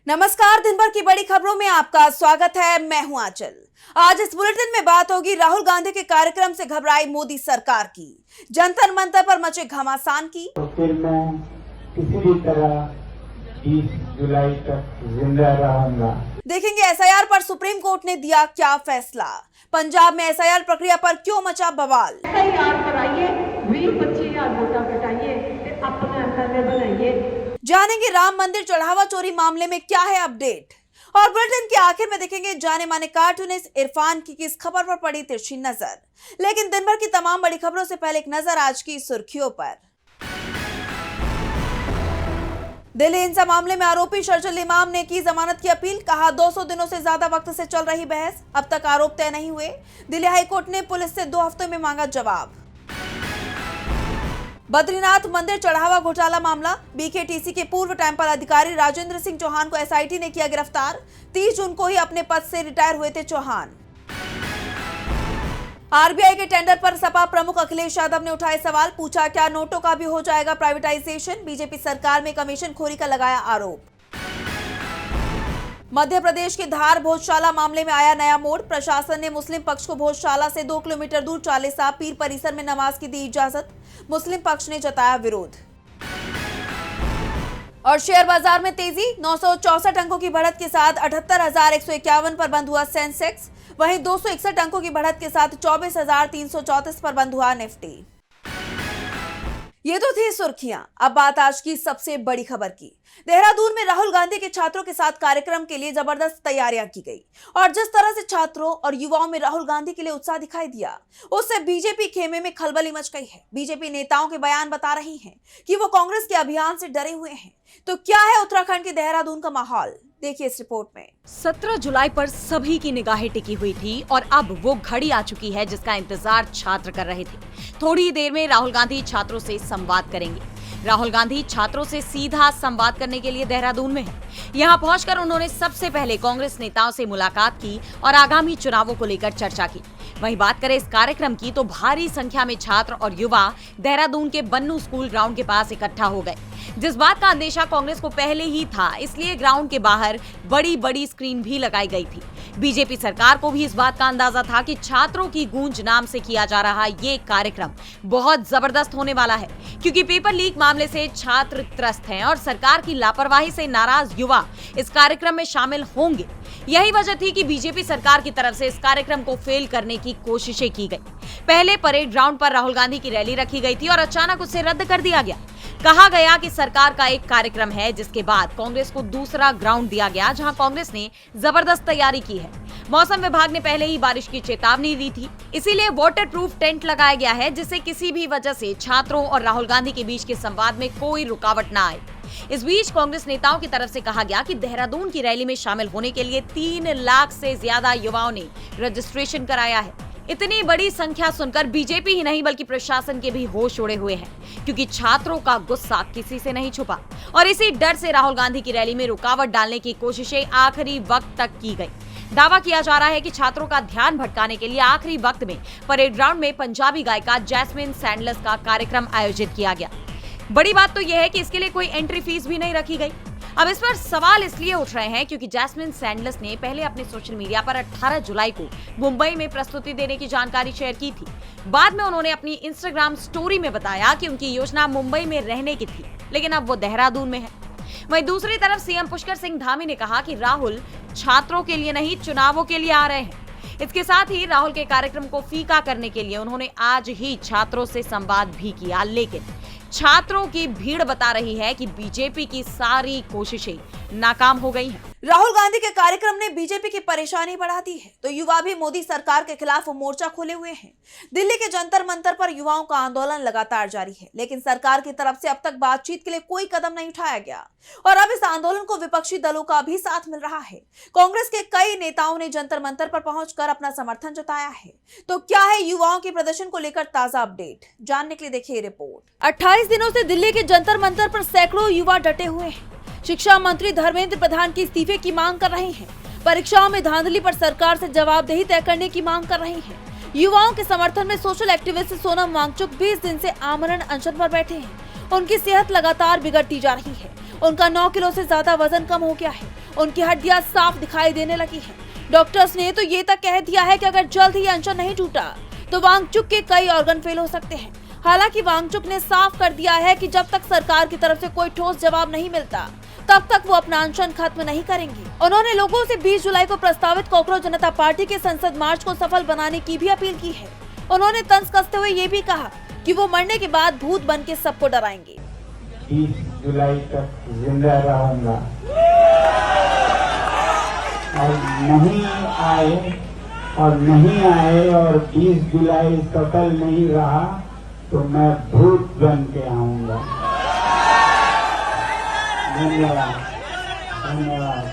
नमस्कार, दिन भर की बड़ी खबरों में आपका स्वागत है। मैं हूं आंचल। आज इस बुलेटिन में बात होगी राहुल गांधी के कार्यक्रम से घबराई मोदी सरकार की, जंतर मंतर पर मचे घमासान की। तो फिर मैं किसी भी तरह 20 जुलाई तक जिंदा रहूंगा। देखेंगे एसआईआर पर सुप्रीम कोर्ट ने दिया क्या फैसला। पंजाब में एसआईआर प्रक्रिया पर क्यों मचा बवाल। एसआईआर कराइए, 20-25,000 वोटा कटाइए, अपना एमएलए बनाइए। जानेंगे राम मंदिर चढ़ावा चोरी मामले में क्या है अपडेट। और बुलेटिन के आखिर में देखेंगे जाने माने कार्टूनिस्ट इरफान की किस खबर पर पड़ी तिरछी नजर। लेकिन दिन भर की तमाम बड़ी खबरों से पहले एक नजर आज की सुर्खियों पर। दिल्ली हिंसा मामले में आरोपी शर्जील इमाम ने की जमानत की अपील। कहा 200 दिनों से ज्यादा वक्त से चल रही बहस, अब तक आरोप तय नहीं हुए। दिल्ली हाईकोर्ट ने पुलिस से 2 हफ्तों में मांगा जवाब। बद्रीनाथ मंदिर चढ़ावा घोटाला मामला। बीकेटीसी के पूर्व टेम्पल अधिकारी राजेंद्र सिंह चौहान को एसआईटी ने किया गिरफ्तार। 30 जून को ही अपने पद से रिटायर हुए थे चौहान। आरबीआई के टेंडर पर सपा प्रमुख अखिलेश यादव ने उठाए सवाल। पूछा क्या नोटों का भी हो जाएगा प्राइवेटाइजेशन। बीजेपी सरकार में कमीशनखोरी का लगाया आरोप। मध्य प्रदेश के धार भोजशाला मामले में आया नया मोड़। प्रशासन ने मुस्लिम पक्ष को भोजशाला से 2 किलोमीटर दूर चालीसा पीर परिसर में नमाज की दी इजाजत। मुस्लिम पक्ष ने जताया विरोध। और शेयर बाजार में तेजी। 964 अंकों की बढ़त के साथ 78,151 पर बंद हुआ सेंसेक्स। वहीं 261 अंकों की बढ़त के साथ 24,334 पर बंद हुआ निफ्टी। ये तो थी सुर्खियां। अब बात आज की सबसे बड़ी खबर की। देहरादून में राहुल गांधी के छात्रों के साथ कार्यक्रम के लिए जबरदस्त तैयारियां की गई और जिस तरह से छात्रों और युवाओं में राहुल गांधी के लिए उत्साह दिखाई दिया, उससे बीजेपी खेमे में खलबली मच गई है। बीजेपी नेताओं के बयान बता रही हैं कि वो कांग्रेस के अभियान से डरे हुए हैं। तो क्या है उत्तराखंड के देहरादून का माहौल, देखिए इस रिपोर्ट में। 17 जुलाई पर सभी की निगाहें टिकी हुई थी और अब वो घड़ी आ चुकी है जिसका इंतजार छात्र कर रहे थे। थोड़ी ही देर में राहुल गांधी छात्रों से संवाद करेंगे। राहुल गांधी छात्रों से सीधा संवाद करने के लिए देहरादून में हैं। यहां पहुंचकर उन्होंने सबसे पहले कांग्रेस नेताओं से मुलाकात की और आगामी चुनावों को लेकर चर्चा की। वहीं बात करें इस कार्यक्रम की तो भारी संख्या में छात्र और युवा देहरादून के बन्नू स्कूल ग्राउंड के पास इकट्ठा हो गए। जिस बात का अंदेशा कांग्रेस को पहले ही था, इसलिए ग्राउंड के बाहर बड़ी बड़ी स्क्रीन भी लगाई गई थी। बीजेपी सरकार को भी इस बात का अंदाजा था कि छात्रों की गूंज नाम से किया जा रहा ये कार्यक्रम बहुत जबरदस्त होने वाला है, क्योंकि पेपर लीक मामले से छात्र त्रस्त हैं और सरकार की लापरवाही से नाराज युवा इस कार्यक्रम में शामिल होंगे। यही वजह थी कि बीजेपी सरकार की तरफ से इस कार्यक्रम को फेल करने की कोशिशें की गई। पहले परेड ग्राउंड पर राहुल गांधी की रैली रखी गई थी और अचानक उसे रद्द कर दिया गया। कहा गया कि सरकार का एक कार्यक्रम है, जिसके बाद कांग्रेस को दूसरा ग्राउंड दिया गया जहां कांग्रेस ने जबरदस्त तैयारी की है। मौसम विभाग ने पहले ही बारिश की चेतावनी दी थी, इसीलिए वाटर प्रूफ टेंट लगाया गया है, जिससे किसी भी वजह से छात्रों और राहुल गांधी के बीच के संवाद में कोई रुकावट न आए। इस बीच कांग्रेस नेताओं की तरफ से कहा गया कि देहरादून की रैली में शामिल होने के लिए 3 लाख से ज्यादा युवाओं ने रजिस्ट्रेशन कराया है। इतनी बड़ी संख्या सुनकर बीजेपी ही नहीं बल्कि प्रशासन के भी होश उड़े हुए हैं, क्योंकि छात्रों का गुस्सा किसी से नहीं छुपा और इसी डर से राहुल गांधी की रैली में रुकावट डालने की कोशिशें आखिरी वक्त तक की गई। दावा किया जा रहा है कि छात्रों का ध्यान भटकाने के लिए आखिरी वक्त में परेड ग्राउंड में पंजाबी गायिका जैस्मिन सैंडलस का कार्यक्रम आयोजित किया गया। बड़ी बात तो यह है कि इसके लिए कोई एंट्री फीस भी नहीं रखी गई। अब इस पर सवाल इसलिए उठ रहे हैं क्योंकि जैस्मिन सैंडलस ने पहले अपने सोशल मीडिया पर 18 जुलाई को मुंबई में प्रस्तुति देने की जानकारी शेयर की थी। बाद में उन्होंने अपनी इंस्टाग्राम स्टोरी में बताया कि उनकी योजना मुंबई में रहने की थी, लेकिन अब वो देहरादून में है। वहीं दूसरी तरफ सीएम पुष्कर सिंह धामी ने कहा कि राहुल छात्रों के लिए नहीं, चुनावों के लिए आ रहे हैं। इसके साथ ही राहुल के कार्यक्रम को फीका करने के लिए उन्होंने आज ही छात्रों से संवाद भी किया, लेकिन छात्रों की भीड़ बता रही है कि बीजेपी की सारी कोशिशें नाकाम हो गई हैं। राहुल गांधी के कार्यक्रम ने बीजेपी की परेशानी बढ़ा दी है, तो युवा भी मोदी सरकार के खिलाफ मोर्चा खोले हुए हैं। दिल्ली के जंतर मंतर पर युवाओं का आंदोलन लगातार जारी है, लेकिन सरकार की तरफ से अब तक बातचीत के लिए कोई कदम नहीं उठाया गया और अब इस आंदोलन को विपक्षी दलों का भी साथ मिल रहा है। कांग्रेस के कई नेताओं ने जंतर मंतर पर पहुंचकर अपना समर्थन जताया है। तो क्या है युवाओं के प्रदर्शन को लेकर ताजा अपडेट, जानने के लिए देखिए रिपोर्ट। 28 दिनों से दिल्ली के जंतर मंतर पर सैकड़ों युवा डटे हुए हैं। शिक्षा मंत्री धर्मेंद्र प्रधान के इस्तीफे की मांग कर रहे हैं। परीक्षाओं में धांधली पर सरकार से जवाबदेही तय करने की मांग कर रहे हैं। युवाओं के समर्थन में सोशल एक्टिविस्ट सोनम वांगचुक 20 दिन से आमरण अनशन पर बैठे हैं। उनकी सेहत लगातार बिगड़ती जा रही है। उनका 9 किलो से ज्यादा वजन कम हो गया है उनकी हड्डियां साफ दिखाई देने लगी हैं। डॉक्टर्स ने तो ये तक कह दिया है कि अगर जल्द ही अनशन नहीं टूटा तो वांगचुक के कई ऑर्गन फेल हो सकते हैं। हालांकि वांगचुक ने साफ कर दिया है कि जब तक सरकार की तरफ से कोई ठोस जवाब नहीं मिलता तब तक वो अपना अनशन खत्म नहीं करेंगे। उन्होंने लोगों से 20 जुलाई को प्रस्तावित कॉकरोच जनता पार्टी के संसद मार्च को सफल बनाने की भी अपील की है। उन्होंने तंज कसते हुए ये भी कहा कि वो मरने के बाद भूत बन के सबको डराएंगे। 30 जुलाई तक जिंदा रहूंगा और नहीं आए और 20 जुलाई सफल नहीं रहा तो मैं भूत बन के आऊंगा। धन्यवाद धन्यवाद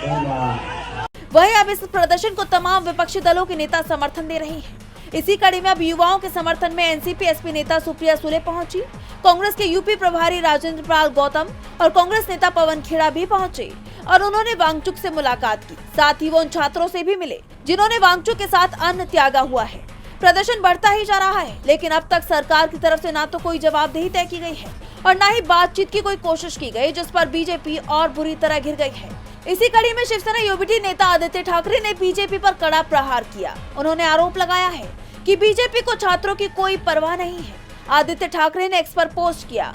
धन्यवाद। वहीं अब इस प्रदर्शन को तमाम विपक्षी दलों के नेता समर्थन दे रहे हैं। इसी कड़ी में अब युवाओं के समर्थन में एनसीपी एसपी नेता सुप्रिया सुले पहुंची। कांग्रेस के यूपी प्रभारी राजेंद्र पाल गौतम और कांग्रेस नेता पवन खेड़ा भी पहुंचे और उन्होंने वांगचुक से मुलाकात की। साथ ही वो उन छात्रों से भी मिले जिन्होंने वांगचुक के साथ अन्न त्यागा हुआ है। प्रदर्शन बढ़ता ही जा रहा है, लेकिन अब तक सरकार की तरफ से ना तो कोई जवाबदेही तय की गई है और न ही बातचीत की कोई कोशिश की गई, जिस पर बीजेपी और बुरी तरह घिर गई है। इसी कड़ी में शिवसेना यूबीटी नेता आदित्य ठाकरे ने बीजेपी पर कड़ा प्रहार किया। उन्होंने आरोप लगाया है कि बीजेपी को छात्रों की कोई परवाह नहीं है। आदित्य ठाकरे ने एक्स पर पोस्ट किया,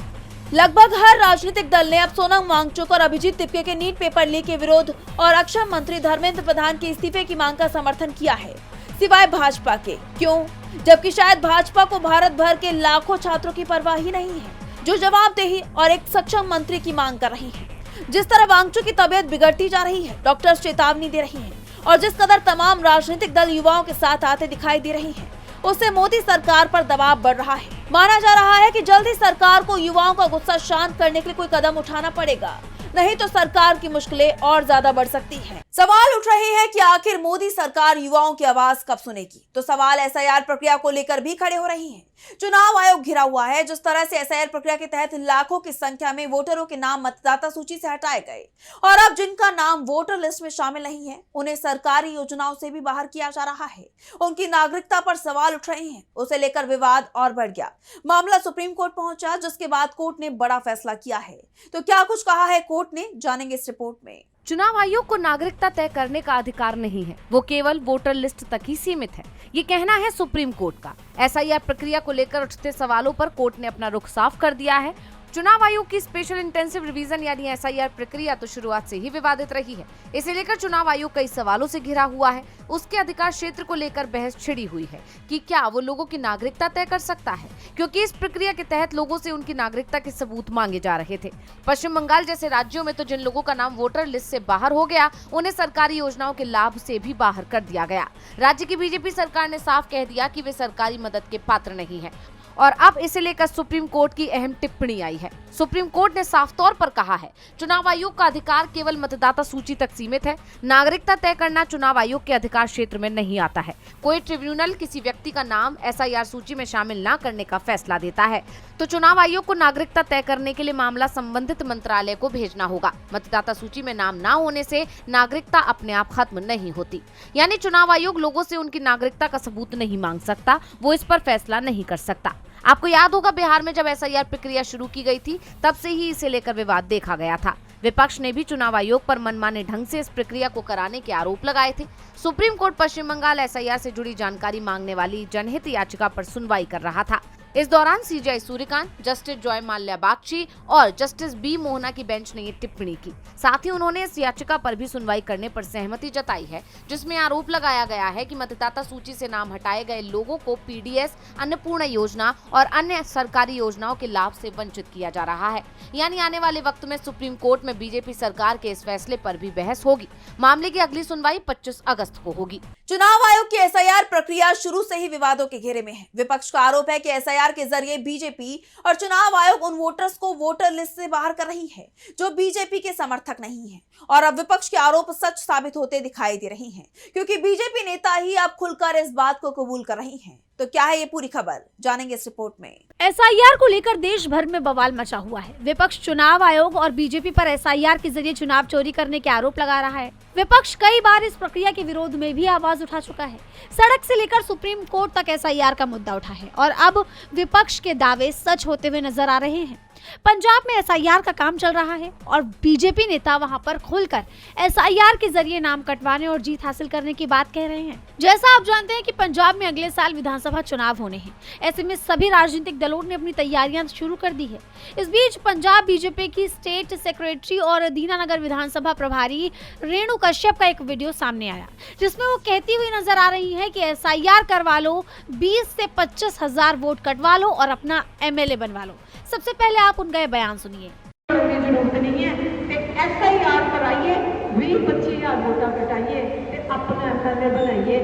लगभग हर राजनीतिक दल ने अब सोनम वांगचुक और अभिजीत तिपके के नीट पेपर लीक के विरोध और अक्षय मंत्री धर्मेंद्र प्रधान के इस्तीफे की मांग का समर्थन किया है, सिवाय भाजपा के। क्यों? जबकि शायद भाजपा को भारत भर के लाखों छात्रों की परवाह ही नहीं है, जो जवाबदेही और एक सक्षम मंत्री की मांग कर रही है। जिस तरह वांगचुक की तबीयत बिगड़ती जा रही है, डॉक्टर्स चेतावनी दे रही हैं और जिस कदर तमाम राजनीतिक दल युवाओं के साथ आते दिखाई दे रही हैं, उससे मोदी सरकार पर दबाव बढ़ रहा है। माना जा रहा है कि जल्द ही सरकार को युवाओं का गुस्सा शांत करने के लिए कोई कदम उठाना पड़ेगा, नहीं तो सरकार की मुश्किलें और ज्यादा बढ़ सकती हैं। सवाल उठ रहे हैं कि आखिर मोदी सरकार युवाओं की आवाज कब सुनेगी। तो सवाल एसआईआर प्रक्रिया को लेकर भी खड़े हो रही हैं। चुनाव आयोग घिरा हुआ है। जिस तरह से एसआईआर प्रक्रिया के तहत लाखों की संख्या में वोटरों के नाम मतदाता सूची से हटाए गए और अब जिनका नाम वोटर लिस्ट में शामिल नहीं है, उन्हें सरकारी योजनाओं से भी बाहर किया जा रहा है। उनकी नागरिकता पर सवाल उठ रहे हैं। उसे लेकर विवाद और बढ़ गया। मामला सुप्रीम कोर्ट पहुंचा, जिसके बाद कोर्ट ने बड़ा फैसला किया है। तो क्या कुछ कहा है कोर्ट ने, जानेंगे इस रिपोर्ट में। चुनाव आयोग को नागरिकता तय करने का अधिकार नहीं है, वो केवल वोटर लिस्ट तक ही सीमित है, ये कहना है सुप्रीम कोर्ट का। एसआईआर प्रक्रिया को लेकर उठते सवालों पर कोर्ट ने अपना रुख साफ कर दिया है। चुनाव आयोग की स्पेशल इंटेंसिव रिवीजन यानी एसआईआर प्रक्रिया तो शुरुआत से ही विवादित रही है। इसे लेकर चुनाव आयोग कई सवालों से घिरा हुआ है। उसके अधिकार क्षेत्र को लेकर बहस छिड़ी हुई है कि क्या वो लोगों की नागरिकता तय कर सकता है, क्योंकि इस प्रक्रिया के तहत लोगों से उनकी नागरिकता के सबूत मांगे जा रहे थे। पश्चिम बंगाल जैसे राज्यों में तो जिन लोगों का नाम वोटर लिस्ट से बाहर हो गया, उन्हें सरकारी योजनाओं के लाभ से भी बाहर कर दिया गया। राज्य की बीजेपी सरकार ने साफ कह दिया कि वे सरकारी मदद के पात्र नहीं है और अब इसे लेकर सुप्रीम कोर्ट की अहम टिप्पणी आई है। सुप्रीम कोर्ट ने साफ तौर पर कहा है, चुनाव आयोग का अधिकार केवल मतदाता सूची तक सीमित है। नागरिकता तय करना चुनाव आयोग के अधिकार क्षेत्र में नहीं आता है। कोई ट्रिब्यूनल किसी व्यक्ति का नाम एसआईआर सूची में शामिल न करने का फैसला देता है तो चुनाव आयोग को नागरिकता तय करने के लिए मामला संबंधित मंत्रालय को भेजना होगा। मतदाता सूची में नाम न होने से नागरिकता अपने आप खत्म नहीं होती, यानी चुनाव आयोग लोगों से उनकी नागरिकता का सबूत नहीं मांग सकता, वो इस पर फैसला नहीं कर सकता। आपको याद होगा, बिहार में जब एसआईआर प्रक्रिया शुरू की गई थी, तब से ही इसे लेकर विवाद देखा गया था। विपक्ष ने भी चुनाव आयोग पर मनमाने ढंग से इस प्रक्रिया को कराने के आरोप लगाए थे। सुप्रीम कोर्ट पश्चिम बंगाल एसआईआर से जुड़ी जानकारी मांगने वाली जनहित याचिका पर सुनवाई कर रहा था। इस दौरान CJI Suryakant, justice Joy Mallya Bagchi और जस्टिस बी मोहना की बेंच ने ये टिप्पणी की। साथ ही उन्होंने इस याचिका पर भी सुनवाई करने पर सहमति जताई है, जिसमें आरोप लगाया गया है कि मतदाता सूची से नाम हटाए गए लोगों को पीडीएस, अन्नपूर्णा योजना और अन्य सरकारी योजनाओं के लाभ से वंचित किया जा रहा है। यानी आने वाले वक्त में सुप्रीम कोर्ट में बीजेपी सरकार के इस फैसले पर भी बहस होगी। मामले की अगली सुनवाई 25 अगस्त को होगी। चुनाव आयोग की एसआईआर प्रक्रिया शुरू से ही विवादों के घेरे में है। विपक्ष का आरोप है कि एसआईआर के जरिए बीजेपी और चुनाव आयोग उन वोटर्स को वोटर लिस्ट से बाहर कर रही है जो बीजेपी के समर्थक नहीं है। और अब विपक्ष के आरोप सच साबित होते दिखाई दे रही हैं, क्योंकि बीजेपी नेता ही अब खुलकर इस बात को कबूल कर रही हैं। तो क्या है ये पूरी खबर, जानेंगे इस रिपोर्ट में। एसआईआर को लेकर देश भर में बवाल मचा हुआ है। विपक्ष चुनाव आयोग और बीजेपी पर एसआईआर के जरिए चुनाव चोरी करने के आरोप लगा रहा है। विपक्ष कई बार इस प्रक्रिया के विरोध में भी आवाज उठा चुका है। सड़क से लेकर सुप्रीम कोर्ट तक एसआईआर का मुद्दा उठा है और अब विपक्ष के दावे सच होते हुए नजर आ रहे हैं। पंजाब में एसआईआर का काम चल रहा है और बीजेपी नेता वहां पर खुलकर एसआईआर के जरिए नाम कटवाने और जीत हासिल करने की बात कह रहे हैं। जैसा आप जानते हैं कि पंजाब में अगले साल विधानसभा चुनाव होने हैं। ऐसे में सभी राजनीतिक दलों ने अपनी तैयारियां शुरू कर दी है। इस बीच पंजाब बीजेपी की स्टेट सेक्रेटरी और दीनानगर विधानसभा प्रभारी रेणु कश्यप का एक वीडियो सामने आया, जिसमें वो कहती हुई नजर आ रही है कि एसआईआर करवा लो, 20 से 25 हजार वोट कटवा लो और अपना एमएलए बनवा लो। सबसे पहले आप उनका ये बयान सुनिए। जरूरत नहीं है कि एसआईआर कराइए, 20-25 हजार वोटा कटाइए ते अपना एमएलए बनाइए।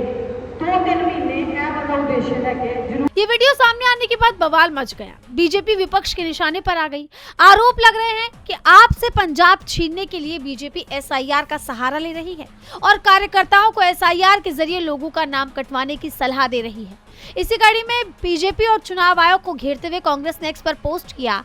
2-3 महीने वाला उद्देश्य लेके जरूर। ये वीडियो सामने आने के बाद बवाल मच गया। बीजेपी विपक्ष के निशाने पर आ गई। आरोप लग रहे हैं कि आपसे पंजाब छीनने के लिए बीजेपी एसआईआर का सहारा ले रही है और कार्यकर्ताओं को एसआईआर के जरिए लोगों का नाम कटवाने की सलाह दे रही है। इसी कड़ी में बीजेपी और चुनाव आयोग को घेरते हुए कांग्रेस ने एक्स पर पोस्ट किया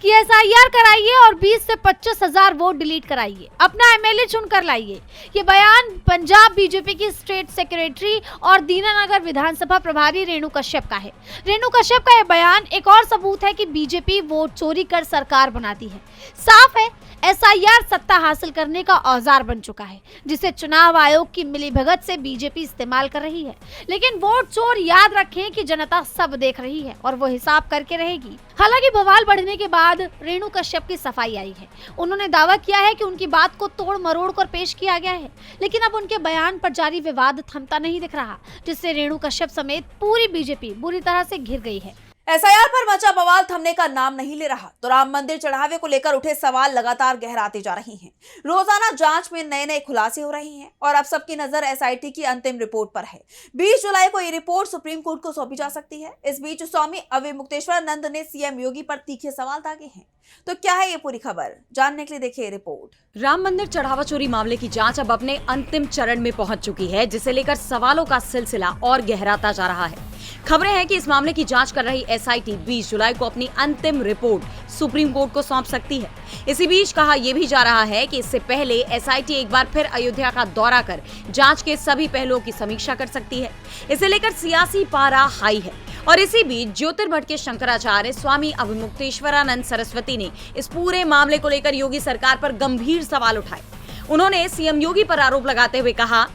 कि एसआईआर कराइए और 20 से 25 हजार वोट डिलीट कराइए, अपना एमएलए चुनकर लाइए। ये बयान पंजाब बीजेपी की स्टेट सेक्रेटरी और दीनानगर विधानसभा प्रभारी रेणु कश्यप का है। रेणु कश्यप का यह बयान एक और सबूत है कि बीजेपी वोट चोरी कर सरकार बनाती है। साफ है, एसआईआर सत्ता हासिल करने का औजार बन चुका है, जिसे चुनाव आयोग की मिलीभगत से बीजेपी इस्तेमाल कर रही है। लेकिन वोट चोर याद रखें कि जनता सब देख रही है और वो हिसाब करके रहेगी। हालांकि बवाल बढ़ने के बाद रेणु कश्यप की सफाई आई है। उन्होंने दावा किया है कि उनकी बात को तोड़ मरोड़ कर पेश किया गया है, लेकिन अब उनके बयान पर जारी विवाद थमता नहीं दिख रहा, जिससे रेणु कश्यप समेत पूरी बीजेपी बुरी तरह से घिर गई है। एसआईआर पर मचा बवाल थमने का नाम नहीं ले रहा, तो राम मंदिर चढ़ावे को लेकर उठे सवाल लगातार गहराते जा रहे हैं। रोजाना जांच में नए नए खुलासे हो रहे हैं और अब सबकी नजर एसआईटी की अंतिम रिपोर्ट पर है। 20 जुलाई को ये रिपोर्ट सुप्रीम कोर्ट को सौंपी जा सकती है। इस बीच स्वामी अविमुक्तेश्वरानंद ने सीएम योगी पर तीखे सवाल दागे हैं। तो क्या है ये पूरी खबर, जानने के लिए देखिए रिपोर्ट। राम मंदिर चढ़ावा चोरी मामले की जांच अब अपने अंतिम चरण में पहुंच चुकी है, जिसे लेकर सवालों का सिलसिला और गहराता जा रहा है। खबरें हैं कि इस मामले की जांच कर रही एसआईटी 20 जुलाई को अपनी अंतिम रिपोर्ट सुप्रीम कोर्ट को सौंप सकती है। इसी बीच कहा यह भी जा रहा है कि इससे पहले एसआईटी एक बार फिर अयोध्या का दौरा कर जांच के सभी पहलुओं की समीक्षा कर सकती है। इसे लेकर सियासी पारा हाई है। और इसी बीच ज्योतिर्मठ के शंकराचार्य स्वामी अविमुक्तेश्वरानंद सरस्वती ने इस पूरे मामले को लेकर योगी सरकार पर गंभीर सवाल उठाए। उन्होंने सीएम योगी पर आरोप लगाते हुए कहा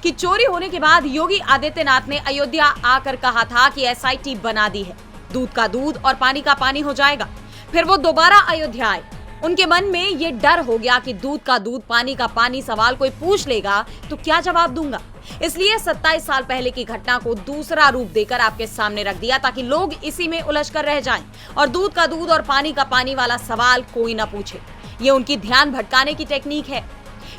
कि चोरी होने के बाद योगी आदित्यनाथ ने अयोध्या आकर कहा था कि एसआईटी बना दी है, दूध का दूध और पानी का पानी हो जाएगा। फिर वो दोबारा अयोध्या आए। उनके मन में ये डर हो गया कि दूध का दूध पानी का पानी सवाल कोई पूछ लेगा तो क्या जवाब दूंगा। इसलिए 27 साल पहले की घटना को दूसरा रूप देकर आपके सामने रख दिया, ताकि लोग इसी में उलझ कर रह जाएं और दूध का दूध और पानी का पानी वाला सवाल कोई ना पूछे। ये उनकी ध्यान भटकाने की टेक्निक है।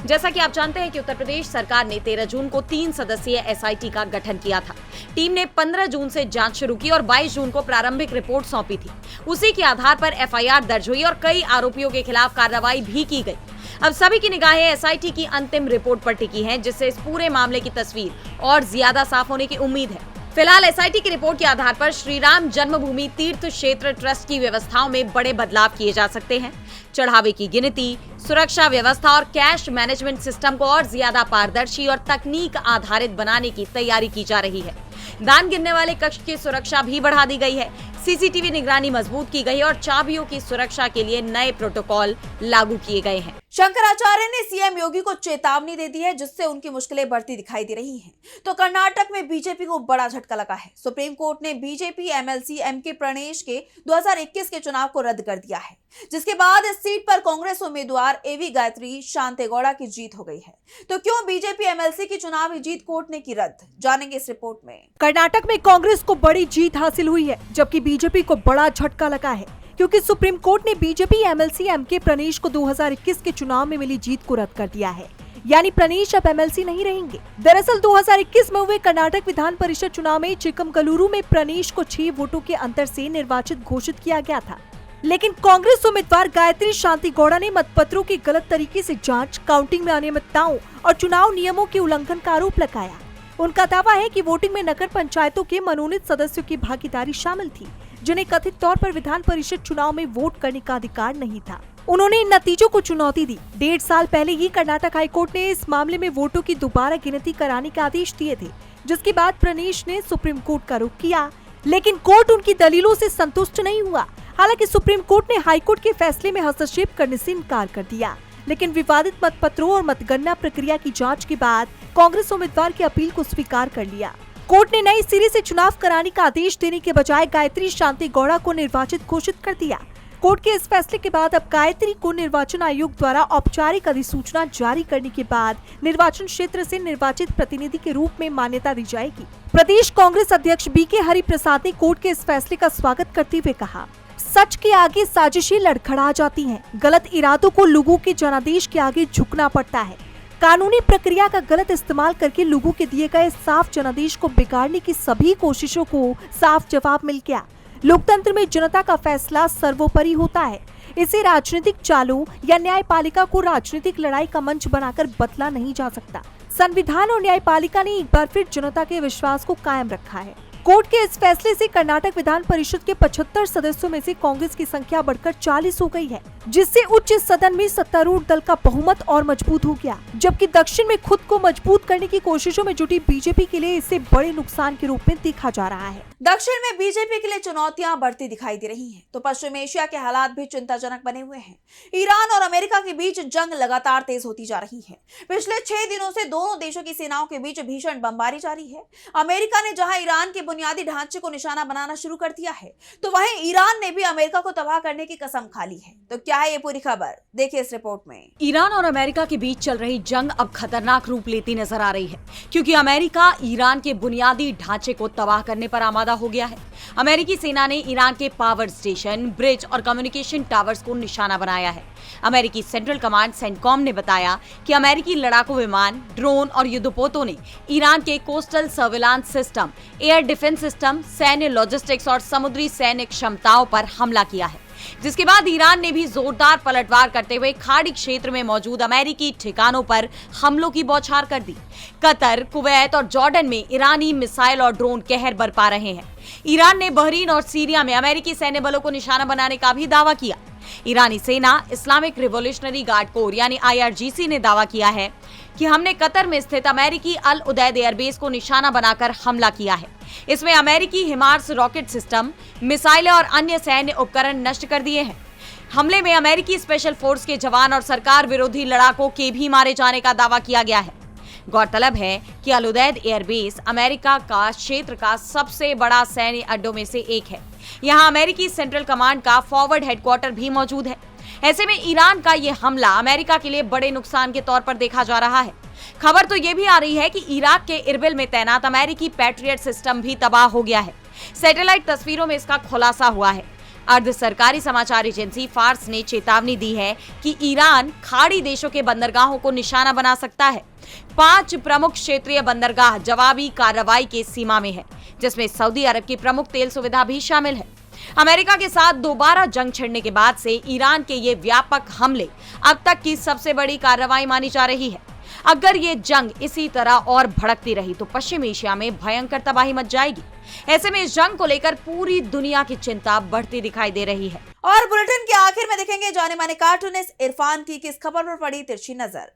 जैसा कि आप जानते हैं कि उत्तर प्रदेश सरकार ने 13 जून को 3 सदस्यीय एसआईटी का गठन किया था। टीम ने 15 जून से जांच शुरू की और 22 जून को प्रारंभिक रिपोर्ट सौंपी थी। उसी के आधार पर एफआईआर दर्ज हुई और कई आरोपियों के खिलाफ कार्रवाई भी की गई। अब सभी की निगाहें एसआईटी की अंतिम रिपोर्ट पर टिकी हैं, जिससे इस पूरे मामले की तस्वीर और ज्यादा साफ होने की उम्मीद है। फिलहाल एसआईटी की रिपोर्ट के आधार पर श्री राम जन्मभूमि तीर्थ क्षेत्र ट्रस्ट की व्यवस्थाओं में बड़े बदलाव किए जा सकते हैं। चढ़ावे की गिनती, सुरक्षा व्यवस्था और कैश मैनेजमेंट सिस्टम को और ज्यादा पारदर्शी और तकनीक आधारित बनाने की तैयारी की जा रही है। दान गिनने वाले कक्ष की सुरक्षा भी बढ़ा दी गई है। सीसीटीवी निगरानी मजबूत की गई है और चाबियों की सुरक्षा के लिए नए प्रोटोकॉल लागू किए गए हैं। शंकराचार्य ने सीएम योगी को चेतावनी दे दी है, जिससे उनकी मुश्किलें बढ़ती दिखाई दे रही हैं। तो कर्नाटक में बीजेपी को बड़ा झटका लगा है। सुप्रीम कोर्ट ने बीजेपी एमएलसी एमके प्रणेश के 2021 के चुनाव को रद्द कर दिया है, जिसके बाद इस सीट पर कांग्रेस उम्मीदवार एवी गायत्री शांतेगौड़ा की जीत हो गई है। तो क्यों बीजेपी एमएलसी की चुनावी जीत कोर्ट ने की रद्द, जानेंगे इस रिपोर्ट में। कर्नाटक में कांग्रेस को बड़ी जीत हासिल हुई है, जबकि बीजेपी को बड़ा झटका लगा है, क्योंकि सुप्रीम कोर्ट ने बीजेपी एमएलसी एमके प्रणेश को 2021 के चुनाव में मिली जीत को रद्द कर दिया है। यानी प्रणेश अब एमएलसी नहीं रहेंगे। दरअसल 2021 में हुए कर्नाटक विधान परिषद चुनाव में चिकमगलुरु में प्रणेश को 6 वोटों के अंतर से निर्वाचित घोषित किया गया था, लेकिन कांग्रेस उम्मीदवार गायत्री शांतिगौड़ा ने मतपत्रों की गलत तरीके से जांच, काउंटिंग में अनियमितताओं और चुनाव नियमों के उल्लंघन का आरोप लगाया। उनका दावा है कि वोटिंग में नगर पंचायतों के मनोनीत सदस्यों की भागीदारी शामिल थी, जिन्हें कथित तौर पर विधान परिषद चुनाव में वोट करने का अधिकार नहीं था। उन्होंने इन नतीजों को चुनौती दी। 1.5 साल पहले ही कर्नाटक हाईकोर्ट ने इस मामले में वोटों की दोबारा गिनती कराने के आदेश दिए थे, जिसके बाद प्रणेश ने सुप्रीम कोर्ट का रुख किया, लेकिन कोर्ट उनकी दलीलों से संतुष्ट नहीं हुआ। हालांकि सुप्रीम कोर्ट ने हाईकोर्ट के फैसले में हस्तक्षेप करने से इनकार कर दिया, लेकिन विवादित मतपत्रों और मतगणना प्रक्रिया की जांच के बाद कांग्रेस उम्मीदवार की अपील को स्वीकार कर लिया। कोर्ट ने नए सिरे से चुनाव कराने का आदेश देने के बजाय गायत्री शांति गौड़ा को निर्वाचित घोषित कर दिया। कोर्ट के इस फैसले के बाद अब गायत्री को निर्वाचन आयोग द्वारा औपचारिक अधिसूचना जारी करने के बाद निर्वाचन क्षेत्र से निर्वाचित प्रतिनिधि के रूप में मान्यता दी जाएगी। प्रदेश कांग्रेस अध्यक्ष बीके हरिप्रसाद ने कोर्ट के इस फैसले का स्वागत करते हुए कहा, सच के आगे साजिशें लड़खड़ा जाती हैं। गलत इरादों को लोगों के जनादेश के आगे झुकना पड़ता है। कानूनी प्रक्रिया का गलत इस्तेमाल करके लोगों के दिए गए साफ जनादेश को बिगाड़ने की सभी कोशिशों को साफ जवाब मिल गया। लोकतंत्र में जनता का फैसला सर्वोपरि होता है। इसे राजनीतिक चालों या न्यायपालिका को राजनीतिक लड़ाई का मंच बनाकर बदला नहीं जा सकता। संविधान और न्यायपालिका ने एक बार फिर जनता के विश्वास को कायम रखा है। कोर्ट के इस फैसले से कर्नाटक विधान परिषद के 75 सदस्यों में से कांग्रेस की संख्या बढ़कर 40 हो गई है, जिससे उच्च सदन में सत्तारूढ़ दल का बहुमत और मजबूत हो गया। जबकि दक्षिण में खुद को मजबूत करने की कोशिशों में जुटी बीजेपी के लिए इसे बड़े नुकसान के रूप में देखा जा रहा है। दक्षिण में बीजेपी के लिए चुनौतियां बढ़ती दिखाई दे रही हैं, तो पश्चिम एशिया के हालात भी चिंताजनक बने हुए हैं। ईरान और अमेरिका के बीच जंग लगातार तेज होती जा रही है। पिछले 6 दिनों से दोनों देशों की सेनाओं के बीच भीषण बमबारी जारी है। अमेरिका ने जहां ईरान के बुनियादी ढांचे को निशाना बनाना शुरू कर दिया है, तो वहीं ईरान ने भी अमेरिका को तबाह करने की कसम खा ली है। तो क्या है ये पूरी खबर, देखिए इस रिपोर्ट में। ईरान और अमेरिका के बीच चल रही जंग अब खतरनाक रूप लेती नजर आ रही है, क्योंकि अमेरिका ईरान के बुनियादी ढांचे को तबाह करने पर आमादा हो गया है। अमेरिकी सेना ने ईरान के पावर स्टेशन, ब्रिज और कम्युनिकेशन टावर्स को निशाना बनाया है। अमेरिकी सेंट्रल कमांड सेंटकॉम ने बताया कि अमेरिकी लड़ाकू विमान, ड्रोन और युद्धपोतों ने ईरान के coastal surveillance system, air defence system, सैन्य लॉजिस्टिक्स और समुद्री सैन्य क्षमताओं पर हमला किया है, जिसके बाद ईरान ने भी जोरदार पलटवार करते हुए खाड़ी क्षेत्र में मौजूद अमेरिकी ठिकानों पर हमलों की बौछार कर दी। कतर, कुवैत और जॉर्डन में ईरानी मिसाइल और ड्रोन कहर बरपा रहे हैं। ईरान ने बहरीन और सीरिया में अमेरिकी सैन्य बलों को निशाना बनाने का भी दावा किया। ईरानी सेना इस्लामिक रिवॉल्यूशनरी गार्ड कोर यानी IRGC ने दावा किया है कि हमने कतर में स्थित अमेरिकी अल उदैद एयरबेस को निशाना बनाकर हमला किया है। इसमें अमेरिकी हिमार्स रॉकेट सिस्टम, मिसाइलें और अन्य सैन्य उपकरण नष्ट कर दिए हैं। हमले में अमेरिकी स्पेशल फोर्स के जवान और सरकार विरोधी लड़ाकों के भी मारे जाने का दावा किया गया है। गौरतलब है कि अल उदैद एयरबेस अमेरिका का क्षेत्र का सबसे बड़ा सैन्य अड्डों में से एक है। यहाँ अमेरिकी सेंट्रल कमांड का फॉरवर्ड हेडक्वार्टर भी मौजूद है। ऐसे में ईरान का ये हमला अमेरिका के लिए बड़े नुकसान के तौर पर देखा जा रहा है। खबर तो ये भी आ रही है कि इराक के इरबिल में तैनात अमेरिकी पैट्रियट सिस्टम भी तबाह हो गया है। सैटेलाइट तस्वीरों में इसका खुलासा हुआ है। अर्ध सरकारी समाचार एजेंसी फार्स ने चेतावनी दी है कि ईरान खाड़ी देशों के बंदरगाहों को निशाना बना सकता है। 5 प्रमुख क्षेत्रीय बंदरगाह जवाबी कार्रवाई के सीमा में है, जिसमें सऊदी अरब की प्रमुख तेल सुविधा भी शामिल है। अमेरिका के साथ दोबारा जंग छिड़ने के बाद से ईरान के ये व्यापक हमले अब तक की सबसे बड़ी कार्रवाई मानी जा रही है। अगर ये जंग इसी तरह और भड़कती रही तो पश्चिम एशिया में भयंकर तबाही मच जाएगी। ऐसे में इस जंग को लेकर पूरी दुनिया की चिंता बढ़ती दिखाई दे रही है। और बुलेटिन के आखिर में देखेंगे जाने माने कार्टूनिस्ट इरफान की किस खबर पर पड़ी तिरछी नजर।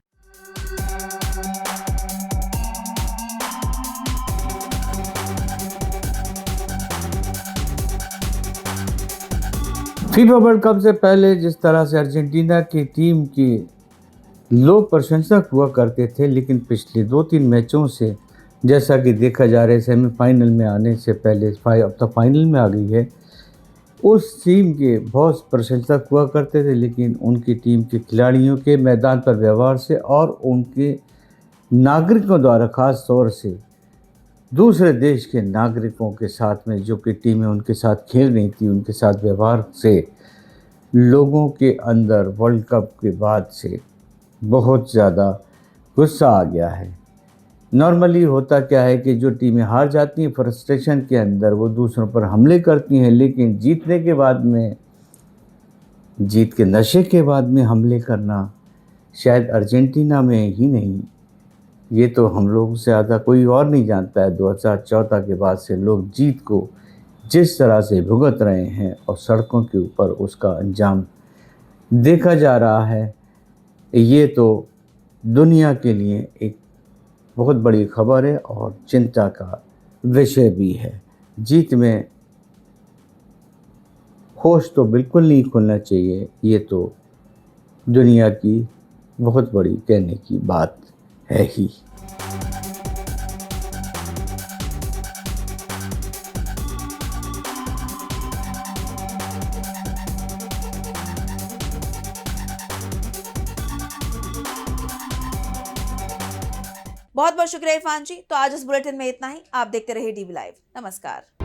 फीफा वर्ल्ड कप से पहले जिस तरह से अर्जेंटीना की टीम की लोग प्रशंसक हुआ करते थे, लेकिन पिछले 2-3 मैचों से जैसा कि देखा जा रहा है, सेमीफाइनल में आने से पहले अब तो फाइनल में आ गई है, उस टीम के बहुत प्रशंसक हुआ करते थे, लेकिन उनकी टीम के खिलाड़ियों के मैदान पर व्यवहार से और उनके नागरिकों द्वारा ख़ास तौर से दूसरे देश के नागरिकों के साथ में जो कि टीमें उनके साथ खेल रही थी, उनके साथ व्यवहार से लोगों के अंदर वर्ल्ड कप के बाद से बहुत ज़्यादा गुस्सा आ गया है। नॉर्मली होता क्या है कि जो टीमें हार जाती हैं, फ्रस्ट्रेशन के अंदर वो दूसरों पर हमले करती हैं, लेकिन जीतने के बाद में, जीत के नशे के बाद में हमले करना शायद अर्जेंटीना में ही नहीं, ये तो हम लोग से ज़्यादा कोई और नहीं जानता है। 2014 के बाद से लोग जीत को जिस तरह से भुगत रहे हैं और सड़कों के ऊपर उसका अंजाम देखा जा रहा है, ये तो दुनिया के लिए एक बहुत बड़ी खबर है और चिंता का विषय भी है। जीत में होश तो बिल्कुल नहीं खोलना चाहिए। ये तो दुनिया की बहुत बड़ी कहने की बात है ही। बहुत बहुत शुक्रिया इरफान जी। तो आज इस बुलेटिन में इतना ही। आप देखते रहिए डीवी लाइव। नमस्कार।